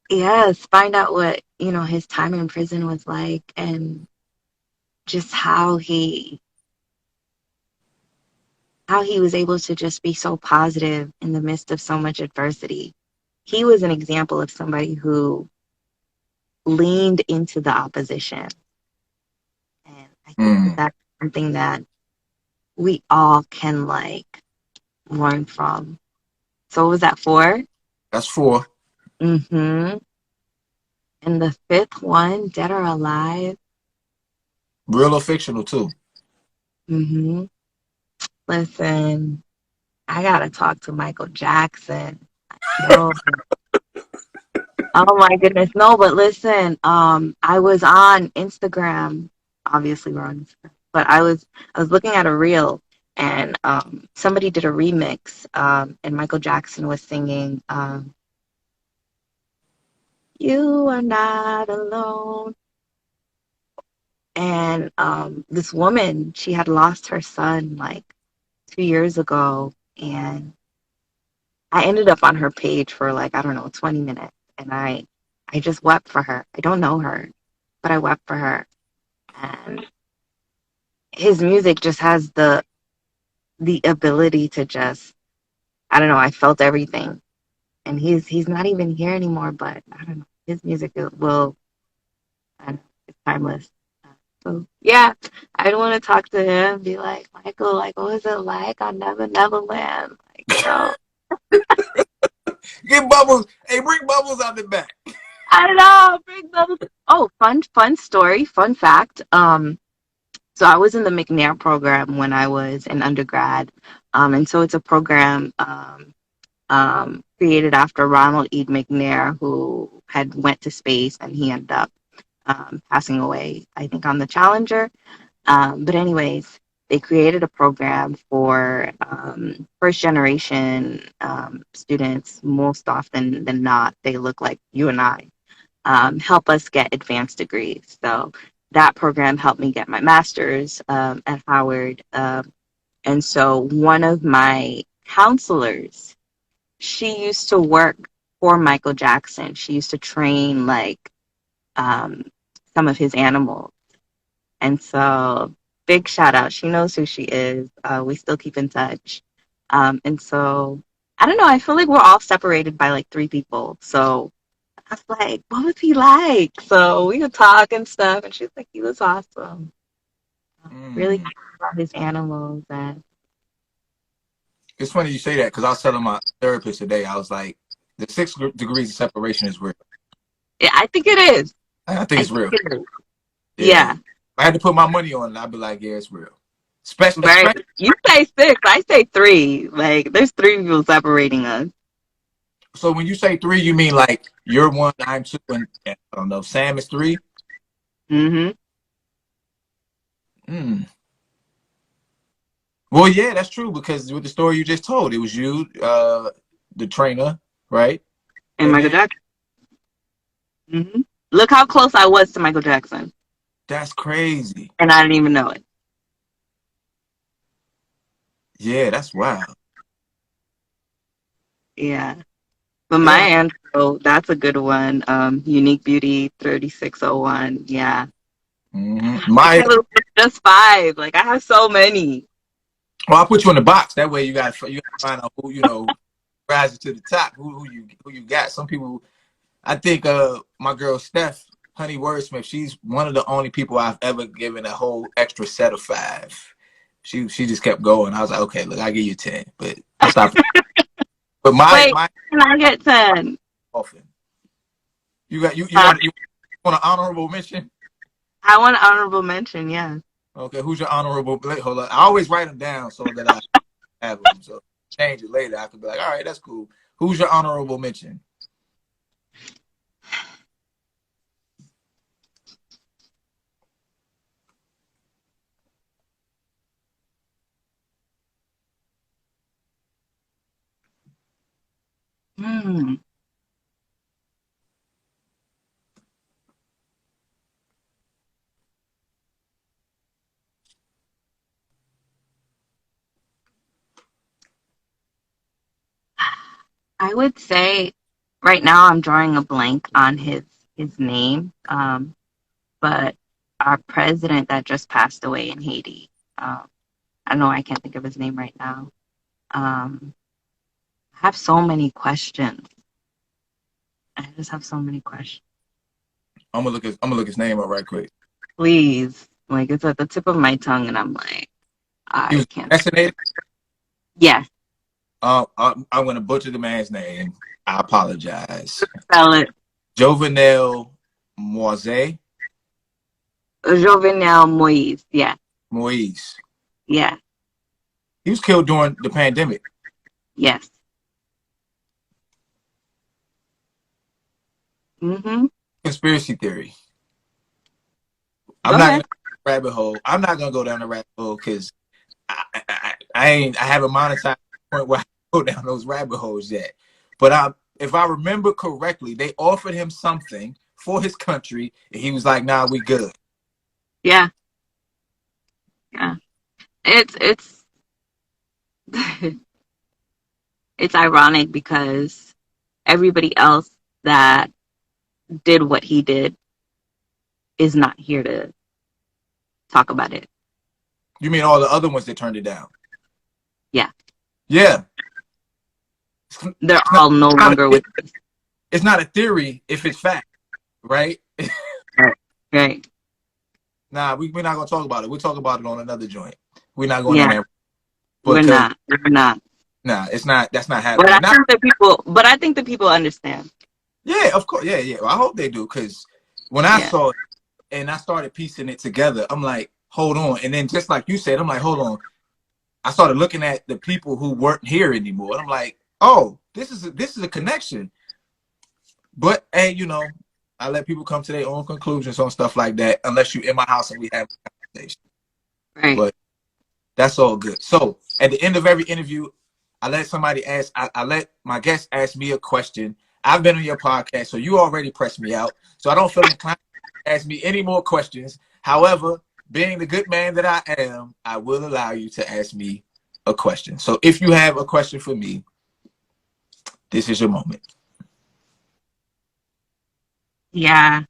Yes, find out what, his time in prison was like and just how he was able to just be so positive in the midst of so much adversity. He was an example of somebody who leaned into the opposition. And I think that Mm, that's something that we all can like learn from. So what was that for? that's four. Mm-hmm. And the fifth one, Dead or Alive. Real or fictional too. Mm-hmm. Listen, I gotta talk to Michael Jackson. Yo, oh my goodness. No, but listen, I was on Instagram. Obviously we're on Instagram. But I was looking at a reel and somebody did a remix and Michael Jackson was singing You Are Not Alone. And this woman, she had lost her son like 2 years ago and I ended up on her page for like, I don't know, 20 minutes and I just wept for her. I don't know her, but I wept for her. And his music just has the ability to just I don't know, I felt everything. And he's not even here anymore, but I don't know. His music will I don't know, it's timeless. So yeah, I'd want to talk to him, be like, Michael, like what was it like on Neverland? Like, Get Bubbles. Hey, bring Bubbles out the back. I don't know, big bubble. Oh, fun story, fun fact. So I was in the McNair program when I was in undergrad. And so it's a program created after Ronald E. McNair, who had went to space and he ended up passing away, I think, on the Challenger. But anyways, they created a program for first generation students. Most often than not, they look like you and I. Help us get advanced degrees. So that program helped me get my master's at Howard. And so one of my counselors, she used to work for Michael Jackson. She used to train like um, some of his animals. And so big shout out. She knows who she is. We still keep in touch. And so I don't know. I feel like we're all separated by like 3 people. So I was like, what was he like? So we would talk and stuff. And she was like, he was awesome. Really Mm. cared about his animals. And It's funny you say that because I was telling my therapist today, I was like, the 6 degrees of separation is real. yeah, I think it is. I think I it's think real. it is. Yeah. Yeah. If I had to put my money on it, I'd be like, yeah, it's real. Especially, Right. especially You say 6. I say 3. Like, there's 3 people separating us. so when you say three, you mean like you're one, I'm two, and I don't know, Sam is three? Mm-hmm. Mm. Well, yeah, that's true because with the story you just told, it was you, the trainer, right? And And Michael then Jackson. Mm-hmm. Look how close I was to Michael Jackson. that's crazy. And I didn't even know it. Yeah, that's wild. Yeah. But Yeah. Maya Angelou, that's a good one. Unique Beauty 3601. Yeah. Hmm. I Maya, can't believe it's just 5. Like, I have so many. Well, I'll put you in the box. That way you got to find out who, rises to the top, who you got. Some people, I think my girl Steph, Honey Wordsmith, she's one of the only people I've ever given a whole extra set of 5. She just kept going. I was like, okay, look, I'll give you 10, but I stopped. But my Wait, can I get 10? often. You Huh? want an honorable mention? I want an honorable mention, yeah. Okay, who's your honorable? Hold on, I always write them down so that I have them. So change it later. I could be like, all right, that's cool. Who's your honorable mention? Hmm. I would say right now I'm drawing a blank on his name. But our president that just passed away in Haiti, I know I can't think of his name right now. I have so many questions. I just have so many questions. I'm gonna look his name up right quick. Please, like it's at the tip of my tongue, and I'm like, He I was can't. assassinated. Yes, I'm gonna butcher the man's name. I apologize. spell it. Jovenel Moise. Jovenel Moise. Yeah, Moise. yeah, He was killed during the pandemic. yes. Mm-hmm. Conspiracy theory. I'm Go not gonna ahead. rabbit hole. I'm not gonna go down the rabbit hole because I haven't monetized the point where I go down those rabbit holes yet. But if I remember correctly, they offered him something for his country, and he was like, "Nah, we good." Yeah, yeah. It's it's ironic because everybody else that did what he did is not here to talk about it. You mean all the other ones that turned it down? Yeah, Yeah, they're it's not, all no it's not longer a, with us. it's not a theory if it's fact, right? Right. Right. Nah, we're not gonna talk about it. We'll talk about it on another joint. We're not going down Yeah, there we're because not. We're not. nah, it's not. That's not But happening. I Not think the people. But I think the people understand. yeah, of course. Yeah, yeah. Well, I hope they do because when I Yeah. saw it and I started piecing it together, I'm like, hold on. And then just like you said, I'm like, hold on. I started looking at the people who weren't here anymore. And I'm like, oh, this is a connection. But hey, I let people come to their own conclusions on stuff like that, unless you're in my house and we have a conversation. Right. But that's all good. So at the end of every interview, I let my guest ask me a question. I've been on your podcast, so you already pressed me out. So I don't feel inclined to ask me any more questions. However, being the good man that I am, I will allow you to ask me a question. So if you have a question for me, this is your moment. Yeah.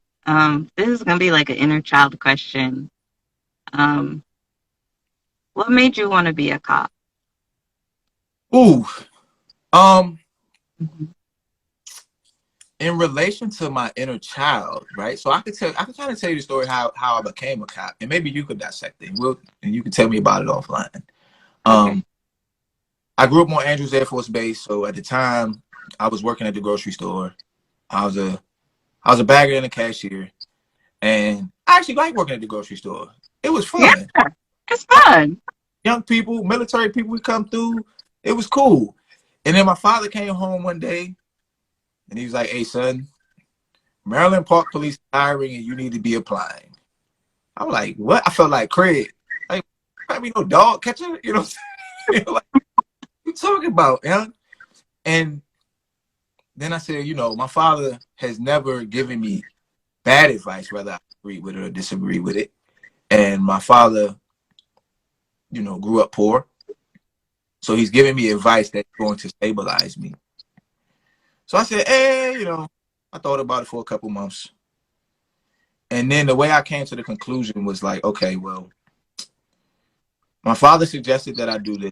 This is gonna be like an inner child question. Um, what made you want to be a cop? Ooh, um, Mhm. in relation to my inner child, right? So I could kind of tell you the story how I became a cop, and maybe you could dissect it. And you can tell me about it offline. Okay. Um, I grew up on Andrews Air Force Base, so at the time I was working at the grocery store. I was a I was a bagger and a cashier, and I actually liked working at the grocery store. It was Yeah, fun. it's fun. Young people, military people would come through. It was cool. And then my father came home one day, and he was like, "Hey, son, Maryland Park Police is hiring, and you need to be applying." I'm like, "What?" I felt like Craig. Like, I mean, no dog catcher. You know what I'm saying? Like, what you talking about, young? And then I said, my father has never given me bad advice, whether I agree with it or disagree with it. And my father, grew up poor. So he's giving me advice that's going to stabilize me. So I said, hey, I thought about it for a couple months. And then the way I came to the conclusion was like, okay, well, My father suggested that I do this.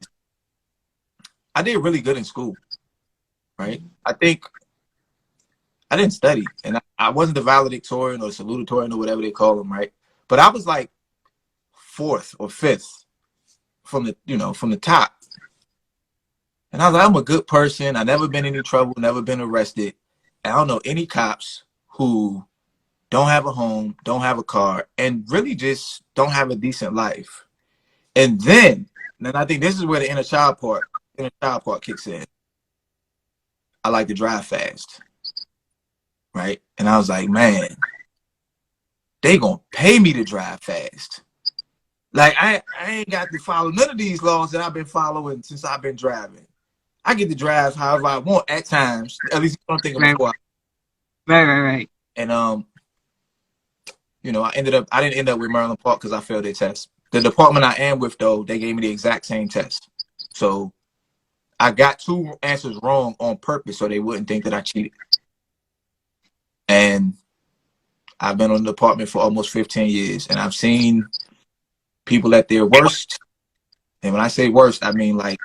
I did really good in school, right? I think I didn't study, and I wasn't the valedictorian or salutatorian or whatever they call them, right? But I was like fourth or fifth from the top. And I was like, I'm a good person. I never been in any trouble, never been arrested. I don't know any cops who don't have a home, don't have a car, and really just don't have a decent life. And then I think this is where the inner child part kicks in. I like to drive fast, right? And I was like, man, they gonna pay me to drive fast. Like I ain't got to follow none of these laws that I've been following since I've been driving. I get to drive however I want at times. At least I'm thinking Right, before. right. And I didn't end up with Maryland Park because I failed their test. The department I am with though, they gave me the exact same test. So I got two answers wrong on purpose so they wouldn't think that I cheated. And I've been on the department for almost 15 years, and I've seen people at their worst. And when I say worst, I mean like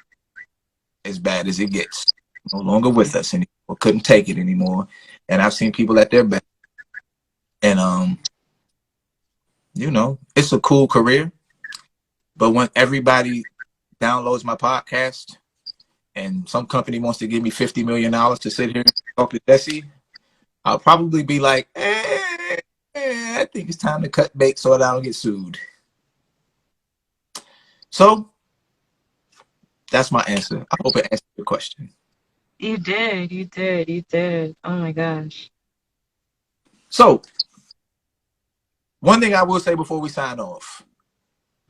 as bad as it gets. No longer with us anymore. Couldn't take it anymore. And I've seen people at their best. And it's a cool career. But when everybody downloads my podcast and some company wants to give me $50 million to sit here and talk to Gessie, I'll probably be like, I think it's time to cut bait so that I don't get sued. So that's my answer. I hope it answered your question. You did. Oh my gosh. So one thing I will say before we sign off,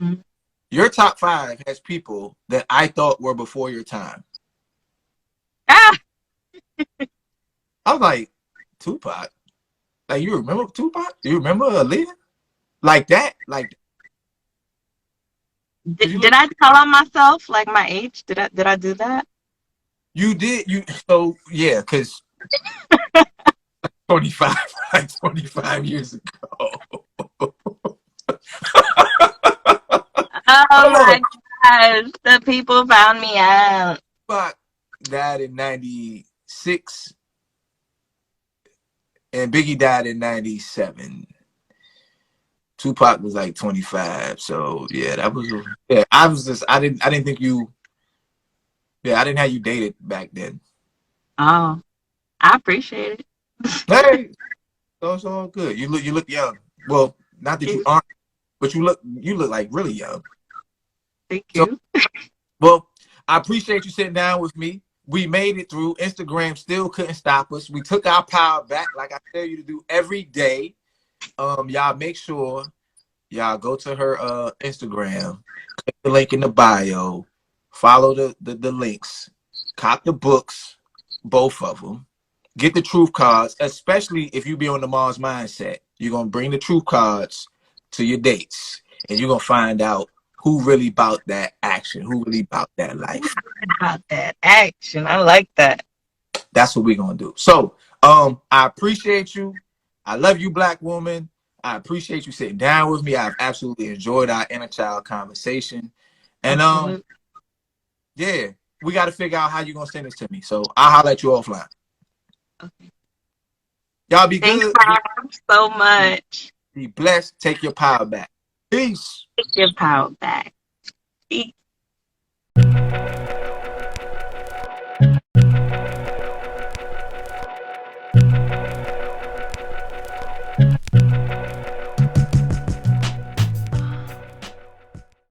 Mhm. your top 5 has people that I thought were before your time. Ah, I was like, Tupac? Like, you remember Tupac? You remember Aaliyah? Like that? Like, cause did I tell on myself like my age? Did I do that? you did, so yeah, because 25, like 25 years ago. Oh Hold on. my gosh, the people found me out. Tupac died in 96 and Biggie died in 97. Tupac was like 25. So yeah, I didn't think you, I didn't have you dated back then. Oh, I appreciate Hey, so it's all good. You look young. Well, not that you it. aren't, but you look like really young. Thank So, you. well, I appreciate you sitting down with me. We made it through. Instagram still couldn't stop us. We took our power back, like I tell you to do every day. Y'all make sure y'all go to her Instagram, click the link in the bio, follow the links, cop the books, both of them. Get the truth cards, especially if you be on the Mars mindset. You're gonna bring the truth cards to your dates, and you're gonna find out who really about that action, who really about that life. About that action. I like that. That's what we're gonna do. So, I appreciate you. I love you, Black woman. I appreciate you sitting down with me. I've absolutely enjoyed our inner child conversation. And Absolutely. yeah, we got to figure out how you're gonna send this to me. So I'll holler at you offline. Okay. Y'all be Thanks, good. Rob, so much. Be blessed. Take your power back. Peace. Take your power back. Peace.